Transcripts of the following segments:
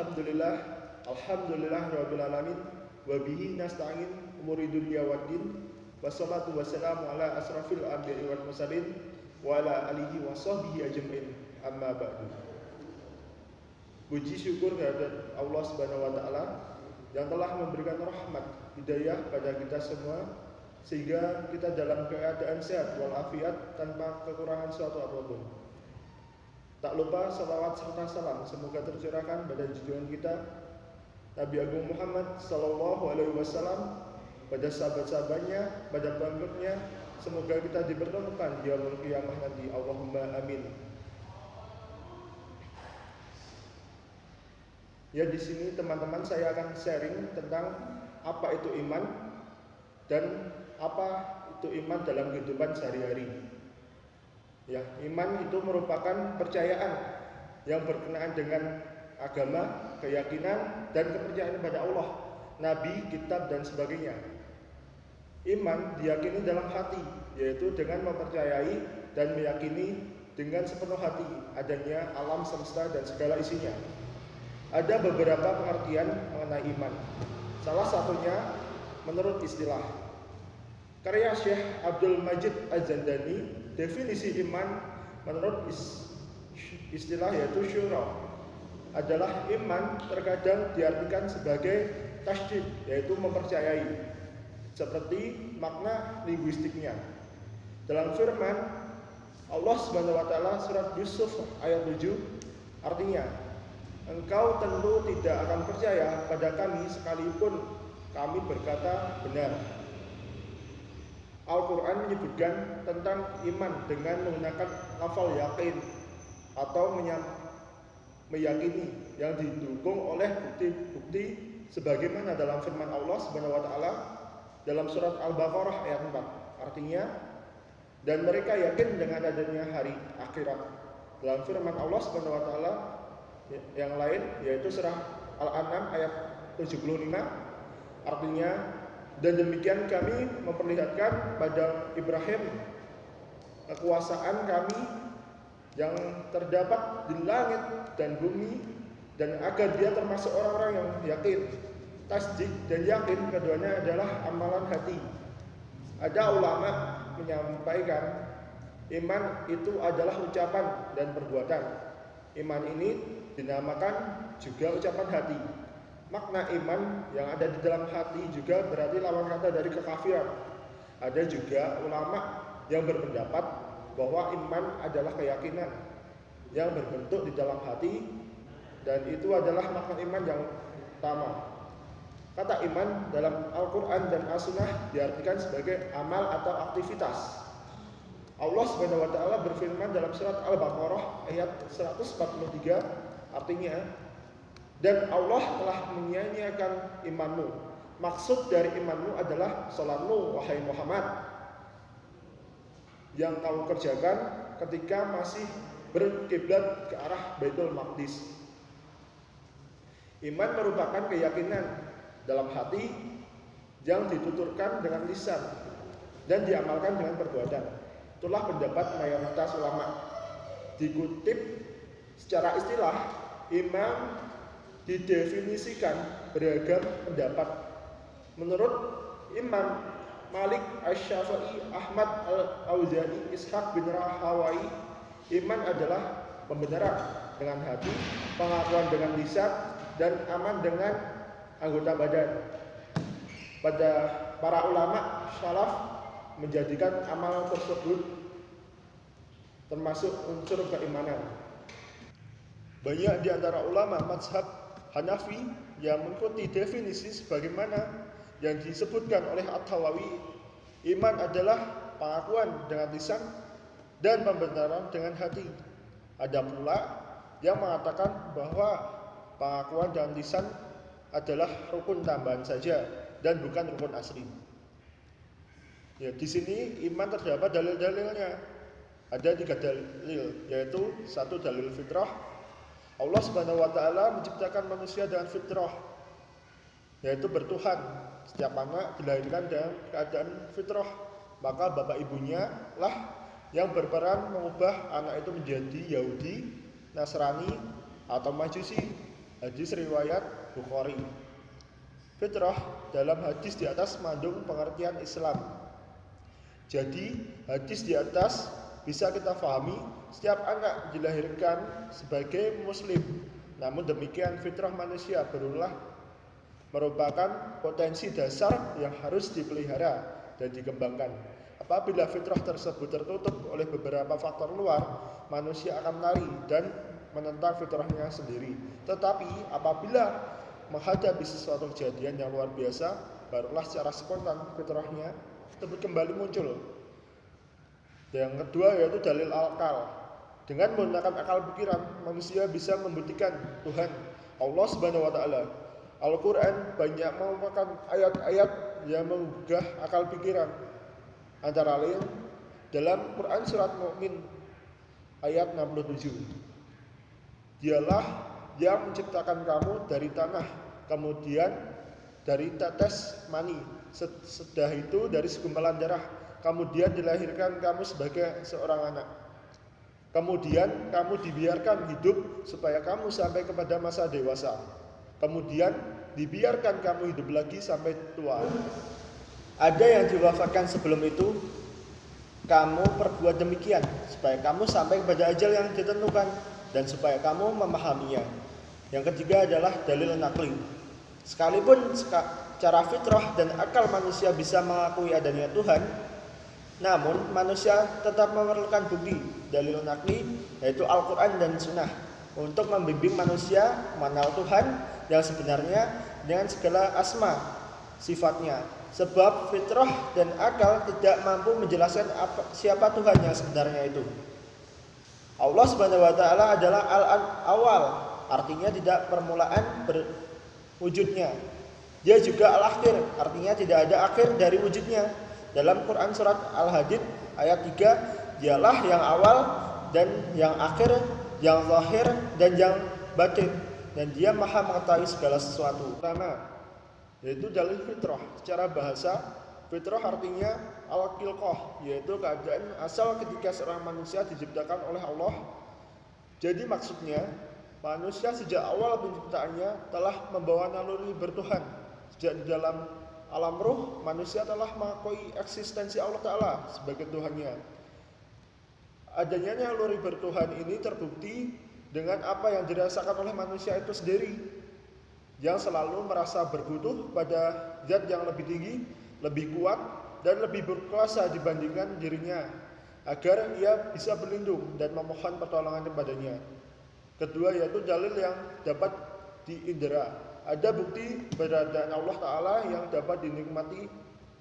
Alhamdulillah, rabbil alamin, wa bihi nasta'in umuri dunya waddin, wassalatu wassalamu ala asrafil anbiya'i wal mursalin wa ala alihi wa sahbihi ajma'in. Amma ba'du. Puji syukur kehadirat Allah Subhanahu wa taala yang telah memberikan rahmat hidayah pada kita semua sehingga kita dalam keadaan sehat walafiat tanpa kekurangan suatu apapun. Tak lupa salawat serta salam semoga tercurahkan pada junjungan kita Nabi Agung Muhammad sallallahu alaihi wasallam, pada sahabat-sahabatnya, pada pengikutnya. Semoga kita dipertemukan di yaumul qiyamah nanti. Allahumma amin. Ya, di sini teman-teman saya akan sharing tentang apa itu iman dan apa itu iman dalam kehidupan sehari-hari. Ya, iman itu merupakan percayaan yang berkenaan dengan agama, keyakinan, dan kepercayaan kepada Allah, Nabi, kitab, dan sebagainya. Iman diyakini dalam hati, yaitu dengan mempercayai dan meyakini dengan sepenuh hati adanya alam semesta dan segala isinya. Ada beberapa pengertian mengenai iman. Salah satunya menurut istilah karya Syekh Abdul Majid Az-Zandani, definisi iman menurut istilah yaitu syura adalah iman terkadang diartikan sebagai tasdid, yaitu mempercayai, seperti makna linguistiknya. Dalam firman Allah Subhanahu wa taala surat Yusuf ayat 7, artinya, engkau tentu tidak akan percaya pada kami sekalipun kami berkata benar. Al-Quran menyebutkan tentang iman dengan menggunakan lafal yakin atau meyakini yang didukung oleh bukti-bukti sebagaimana dalam firman Allah Subhanahu wa taala dalam surat Al-Baqarah ayat 4. Artinya, dan mereka yakin dengan adanya hari akhirat. Dalam firman Allah Subhanahu wa taala yang lain yaitu surah Al-An'am ayat 75, artinya, dan demikian kami memperlihatkan pada Ibrahim kekuasaan kami yang terdapat di langit dan bumi, dan agar dia termasuk orang-orang yang yakin. Tasdik dan yakin keduanya adalah amalan hati. Ada ulama menyampaikan iman itu adalah ucapan dan perbuatan. Iman ini dinamakan juga ucapan hati. Makna iman yang ada di dalam hati juga berarti lawan kata dari kekafiran. Ada juga ulama yang berpendapat bahwa iman adalah keyakinan yang berbentuk di dalam hati, dan itu adalah makna iman yang utama. Kata iman dalam Al-Quran dan As-Sunnah diartikan sebagai amal atau aktivitas. Allah Subhanahu wa taala berfirman dalam surat Al-Baqarah ayat 143, artinya, dan Allah telah menyia-nyiakan imanmu. Maksud dari imanmu adalah salatmu, wahai Muhammad, yang kamu kerjakan ketika masih berkiblat ke arah Baitul Maqdis. Iman merupakan keyakinan dalam hati yang dituturkan dengan lisan dan diamalkan dengan perbuatan. Itulah pendapat mayoritas ulama. Dikutip secara istilah, iman didefinisikan beragam pendapat. Menurut Imam Malik Asy-Syafi'i, Ahmad Al-Auzani, Ishaq bin Rahawai, iman adalah pembenaran dengan hati, pengakuan dengan lisan, dan aman dengan anggota badan. Pada para ulama salaf menjadikan amal tersebut termasuk unsur keimanan. Banyak di antara ulama mazhab Hanafi yang mengikuti definisi sebagaimana yang disebutkan oleh At-Tawawi. Iman adalah pengakuan dengan lisan dan pembenaran dengan hati. Ada pula yang mengatakan bahwa pengakuan dengan lisan adalah rukun tambahan saja dan bukan rukun asli. Ya, di sini iman terdapat dalil-dalilnya. Ada 3 dalil, yaitu 1 dalil fitrah. Allah Subhanahu wa taala menciptakan manusia dengan fitrah, yaitu bertuhan. Setiap anak dilahirkan dalam keadaan fitrah, maka bapak ibunya lah yang berperan mengubah anak itu menjadi Yahudi, Nasrani, atau Majusi. Hadis riwayat Bukhari. Fitrah dalam hadis di atas mengandung pengertian Islam. Jadi hadis di atas bisa kita pahami setiap anak dilahirkan sebagai muslim. Namun demikian fitrah manusia berulah merupakan potensi dasar yang harus dipelihara dan dikembangkan. Apabila fitrah tersebut tertutup oleh beberapa faktor luar, manusia akan lari dan menentang fitrahnya sendiri. Tetapi apabila menghadapi sesuatu kejadian yang luar biasa, barulah secara spontan fitrahnya tersebut kembali muncul. Yang kedua yaitu dalil akal. Dengan menggunakan akal pikiran, manusia bisa membuktikan Tuhan Allah Subhanahu wa taala. Al-Qur'an banyak merupakan ayat-ayat yang menggugah akal pikiran. Antara lain dalam Quran surat Mukmin ayat 67. Dialah yang menciptakan kamu dari tanah, kemudian dari tetes mani, setelah itu dari segumpalan darah, kemudian dilahirkan kamu sebagai seorang anak. Kemudian kamu dibiarkan hidup supaya kamu sampai kepada masa dewasa. Kemudian dibiarkan kamu hidup lagi sampai tua. Ada yang diwafatkan sebelum itu, kamu perbuat demikian supaya kamu sampai kepada ajal yang ditentukan dan supaya kamu memahaminya. Yang ketiga adalah dalil nakli. Sekalipun secara fitrah dan akal manusia bisa mengakui adanya Tuhan, namun manusia tetap memerlukan bukti dalil nakli, yaitu Al-Quran dan Sunnah, untuk membimbing manusia mengenal Tuhan yang sebenarnya dengan segala asma sifatnya. Sebab fitrah dan akal tidak mampu menjelaskan siapa Tuhan yang sebenarnya itu. Allah Subhanahu wa taala adalah al-awwal, artinya tidak permulaan berwujudnya. Dia juga al-akhir, artinya tidak ada akhir dari wujudnya. Dalam Quran surat Al-Hadid ayat 3, dialah yang awal dan yang akhir, yang zahir dan yang batin, dan dia maha mengetahui segala sesuatu. Pertama, yaitu dalil fitrah. Secara bahasa, fitrah artinya al-khilqah, yaitu keadaan asal ketika seorang manusia diciptakan oleh Allah. Jadi maksudnya, manusia sejak awal penciptaannya telah membawa naluri bertuhan. Sejak di dalam alam ruh, manusia telah mengakui eksistensi Allah Ta'ala sebagai Tuhannya. Adanya naluri bertuhan ini terbukti dengan apa yang dirasakan oleh manusia itu sendiri, yang selalu merasa berbutuh pada zat yang lebih tinggi, lebih kuat, dan lebih berkuasa dibandingkan dirinya, agar ia bisa berlindung dan memohon pertolongan kepadanya. Kedua yaitu dalil yang dapat diindera. Ada bukti keberadaan Allah Ta'ala yang dapat dinikmati,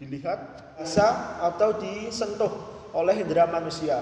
dilihat, rasa, atau disentuh oleh indera manusia.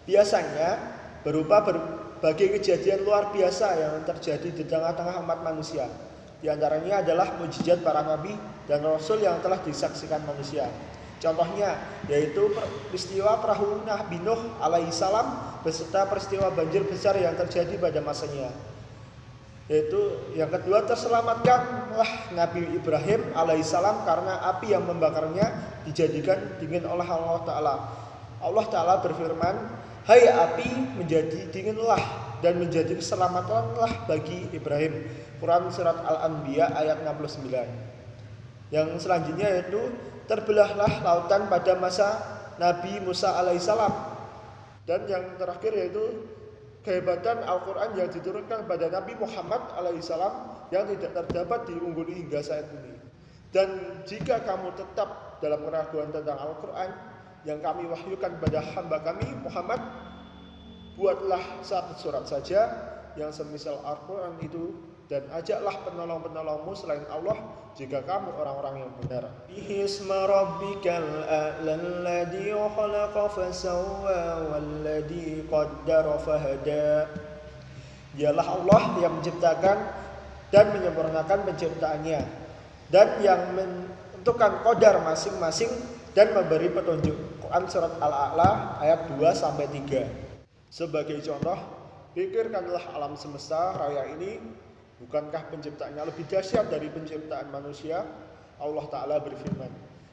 Biasanya berupa berbagai kejadian luar biasa yang terjadi di tengah-tengah umat manusia. Di antaranya adalah mukjizat para nabi dan rasul yang telah disaksikan manusia. Contohnya yaitu peristiwa perahu Nabi Nuh alaihissalam beserta peristiwa banjir besar yang terjadi pada masanya. Yaitu yang kedua, terselamatkanlah Nabi Ibrahim alaihissalam karena api yang membakarnya dijadikan dingin oleh Allah Ta'ala. Allah Ta'ala berfirman, "Hai api, menjadi dinginlah dan menjadi keselamatanlah bagi Ibrahim." Quran surat Al-Anbiya ayat 69. Yang selanjutnya yaitu terbelahlah lautan pada masa Nabi Musa alaihissalam. Dan yang terakhir yaitu kehebatan Al-Quran yang diturunkan pada Nabi Muhammad alaihissalam yang tidak terdapat diungguli hingga saat ini. Dan jika kamu tetap dalam keraguan tentang Al-Quran yang kami wahyukan pada hamba kami Muhammad, buatlah satu surat saja yang semisal Al-Quran itu, dan ajaklah penolong-penolongmu selain Allah jika kamu orang-orang yang benar. Bihisma rabbikal a'lalladzi khalaqa fasawwa walladzi qaddara fahada. Dialah Allah yang menciptakan dan menyempurnakan penciptaannya, dan yang menentukan qadar masing-masing dan memberi petunjuk. Quran surat Al-A'la ayat 2-3. Sebagai contoh, pikirkanlah alam semesta raya ini. Bukankah penciptaannya lebih dahsyat dari penciptaan manusia? Allah Ta'ala berfirman,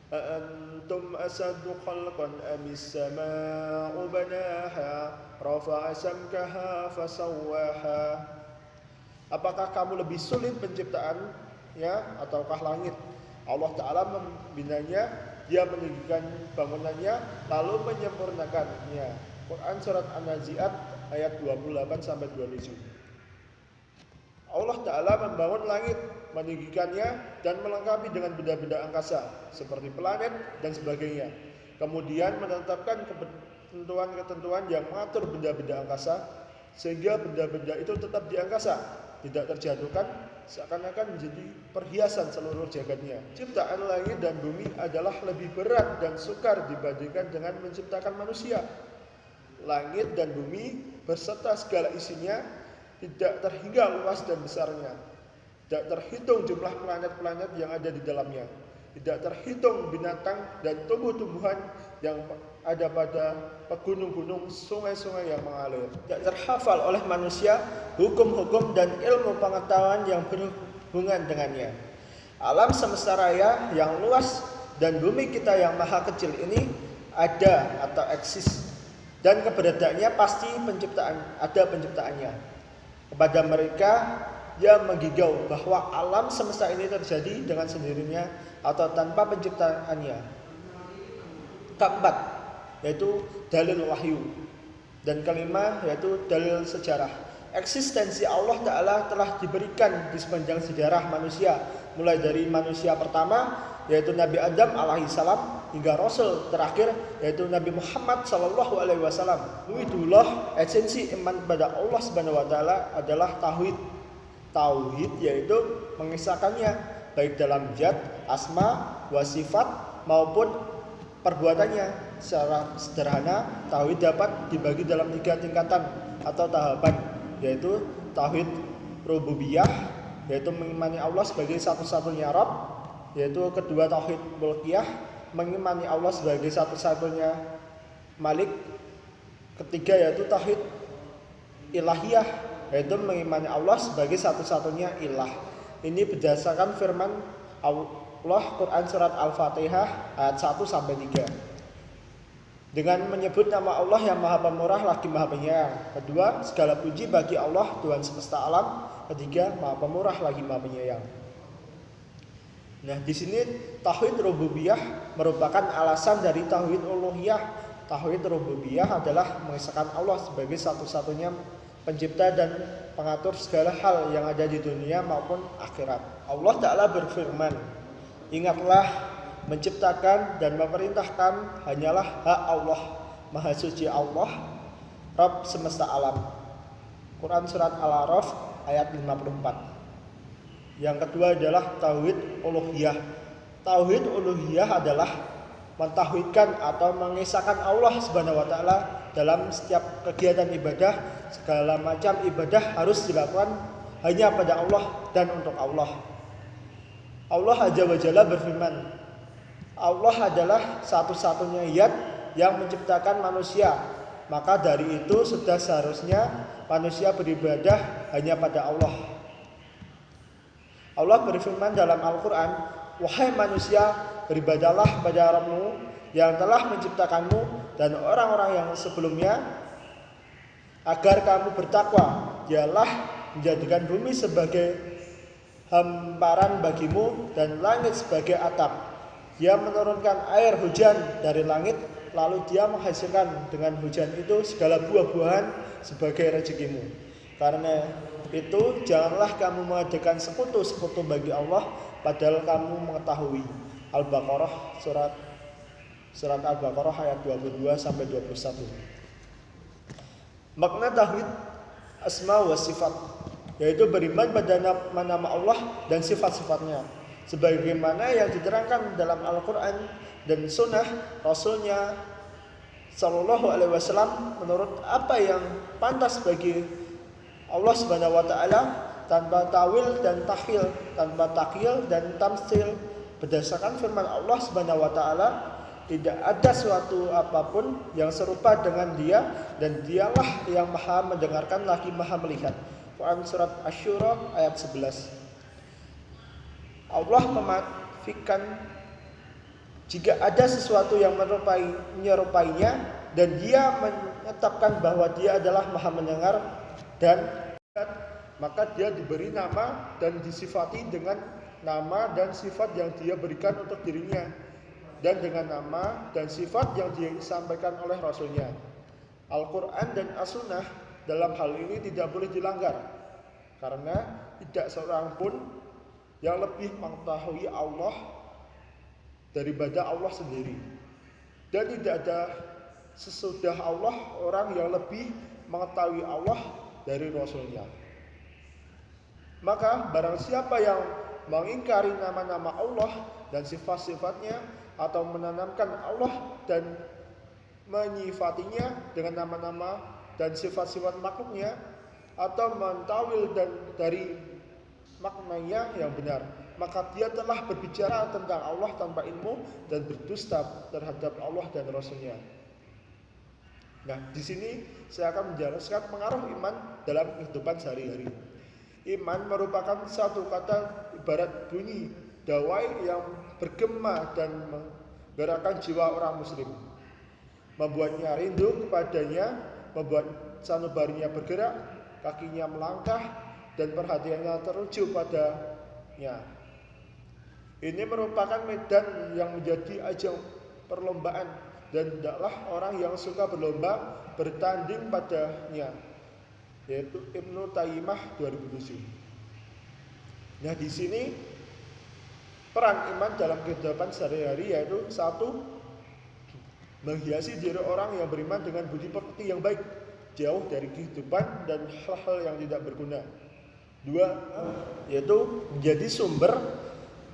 "Antum asaddu khalqan amis sama'u banaha rafa'a samkaha fasawwaha." Apakah kamu lebih sulit penciptaannya ataukah langit? Allah Ta'ala membinanya, Dia meninggikan bangunannya, lalu menyempurnakannya. Quran Surat An-Nazi'at ayat 28-27. Allah Ta'ala membangun langit, meninggikannya, dan melengkapi dengan benda-benda angkasa, seperti planet dan sebagainya. Kemudian menetapkan ketentuan-ketentuan yang mengatur benda-benda angkasa, sehingga benda-benda itu tetap di angkasa, tidak terjatuhkan, seakan-akan menjadi perhiasan seluruh jagatnya. Ciptaan langit dan bumi adalah lebih berat dan sukar dibandingkan dengan menciptakan manusia. Langit dan bumi berserta segala isinya tidak terhingga luas dan besarnya. Tidak terhitung jumlah planet-planet yang ada di dalamnya. Tidak terhitung binatang dan tumbuh-tumbuhan yang ada pada pegunung-gunung, sungai-sungai yang mengalir. Tidak terhafal oleh manusia hukum-hukum dan ilmu pengetahuan yang berhubungan dengannya. Alam semesta raya yang luas dan bumi kita yang maha kecil ini ada atau eksis, dan keberadaannya pasti ada penciptaannya. Kepada mereka yang menggigau bahwa alam semesta ini terjadi dengan sendirinya atau tanpa penciptaannya. Keempat, yaitu dalil wahyu. Dan kelima, yaitu dalil sejarah. Eksistensi Allah Ta'ala telah diberikan di sepanjang sejarah manusia, mulai dari manusia pertama, yaitu Nabi Adam alaihissalam, hingga Rasul terakhir, yaitu Nabi Muhammad sallallahu alaihi wasallam. Itulah esensi iman kepada Allah Subhanahu wa Ta'ala adalah tauhid. Tauhid yaitu mengisahkannya baik dalam zat, asma, wa sifat maupun perbuatannya. Secara sederhana, tauhid dapat dibagi dalam 3 tingkatan atau tahapan, yaitu tauhid rububiyah, yaitu mengimani Allah sebagai satu-satunya Rabb, yaitu kedua tauhid mulkiyah, mengimani Allah sebagai satu-satunya Malik, ketiga yaitu tauhid ilahiyah, yaitu mengimani Allah sebagai satu-satunya ilah. Ini berdasarkan firman Allah Quran Surat Al-Fatihah ayat 1-3. Dengan menyebut nama Allah yang maha pemurah lagi maha penyayang. Kedua, segala puji bagi Allah Tuhan semesta alam. Ketiga, maha pemurah lagi maha penyayang. Nah, di sini tauhid rububiyah merupakan alasan dari tauhid uluhiyah. Tauhid rububiyah adalah mengesahkan Allah sebagai satu-satunya pencipta dan pengatur segala hal yang ada di dunia maupun akhirat. Allah Ta'ala berfirman, ingatlah, menciptakan dan memerintahkan hanyalah hak Allah, Maha Suci Allah, Rabb semesta alam. Quran Surat Al-A'raf ayat 54. Yang kedua adalah tauhid uluhiyah. Tauhid uluhiyah adalah mentauhidkan atau mengesahkan Allah Subhanahu wa Ta'ala dalam setiap kegiatan ibadah. Segala macam ibadah harus dilakukan hanya pada Allah dan untuk Allah. Allah Azza wa Jalla berfirman, Allah adalah satu-satunya zat yang menciptakan manusia. Maka dari itu sudah seharusnya manusia beribadah hanya pada Allah. Allah berfirman dalam Al-Quran, wahai manusia, beribadahlah pada Rabbmu yang telah menciptakanmu dan orang-orang yang sebelumnya, agar kamu bertakwa. Dialah menjadikan bumi sebagai hamparan bagimu dan langit sebagai atap. Dia menurunkan air hujan dari langit, lalu dia menghasilkan dengan hujan itu segala buah-buahan sebagai rezekimu. Karena itu janganlah kamu mengadakan sekutu-sekutu bagi Allah, padahal kamu mengetahui. Al-Baqarah surat Al-Baqarah ayat 22-21. Makna tauhid asma wa sifat, yaitu beriman pada nama Allah dan sifat-sifatnya, sebagaimana yang diterangkan dalam Al-Quran dan Sunnah Rasulnya Sallallahu Alaihi Wasallam menurut apa yang pantas bagi Allah Subhanahu Wa Taala, tanpa tawil dan takhil, tanpa takhil dan tamsil. Berdasarkan firman Allah Subhanahu Wa Taala, tidak ada suatu apapun yang serupa dengan Dia, dan Dialah yang maha mendengarkan lagi maha melihat. Quran Surat Asy-Syura ayat 11. Allah memastikan jika ada sesuatu yang menyerupainya, dan Dia menetapkan bahwa Dia adalah maha mendengar dan maka dia diberi nama dan disifati dengan nama dan sifat yang dia berikan untuk dirinya, dan dengan nama dan sifat yang dia sampaikan oleh Rasulnya. Al-Quran dan As-Sunnah dalam hal ini tidak boleh dilanggar, karena tidak seorang pun yang lebih mengetahui Allah daripada Allah sendiri, dan tidak ada sesudah Allah orang yang lebih mengetahui Allah dari Rasulnya. Maka barang siapa yang mengingkari nama-nama Allah dan sifat-sifatnya, atau menanamkan Allah dan menyifatinya dengan nama-nama dan sifat-sifat makhluknya, atau mentawil dan dari maknanya yang benar, maka dia telah berbicara tentang Allah tanpa ilmu dan berdusta terhadap Allah dan Rasulnya. Nah, di sini saya akan menjelaskan pengaruh iman dalam kehidupan sehari-hari. Iman merupakan satu kata ibarat bunyi dawai yang bergema dan menggerakkan jiwa orang muslim, membuatnya rindu kepadanya, membuat sanubarinya bergerak, kakinya melangkah, dan perhatiannya teruju padanya. Ini merupakan medan yang menjadi ajang perlombaan, dan hendaklah orang yang suka berlomba bertanding padanya, yaitu Ibnu Taimiyah 2007. Nah, di sini peran iman dalam kehidupan sehari-hari yaitu: 1. Menghiasi diri orang yang beriman dengan budi pekerti yang baik, jauh dari kehidupan dan hal-hal yang tidak berguna. 2. Yaitu menjadi sumber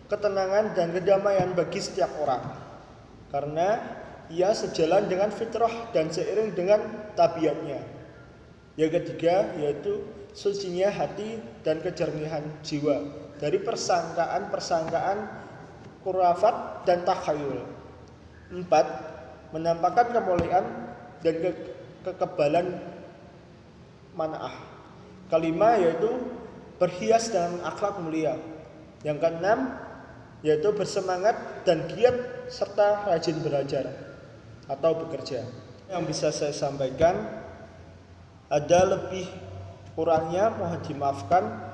ketenangan dan kedamaian bagi setiap orang, karena ia sejalan dengan fitrah dan seiring dengan tabiatnya. Yang ketiga yaitu sucinya hati dan kejernihan jiwa dari persangkaan-persangkaan, khurafat dan takhayul. 4. Menampakkan kemuliaan dan kekebalan mana'ah. 5. Yaitu berhias dengan akhlak mulia. Yang 6. Yaitu bersemangat dan giat serta rajin belajar atau bekerja. Yang bisa saya sampaikan, ada lebih kurangnya mohon dimaafkan.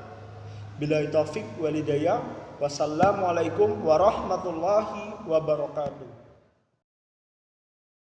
Billahi taufik wal hidayah. Wassalamualaikum warahmatullahi wabarakatuh.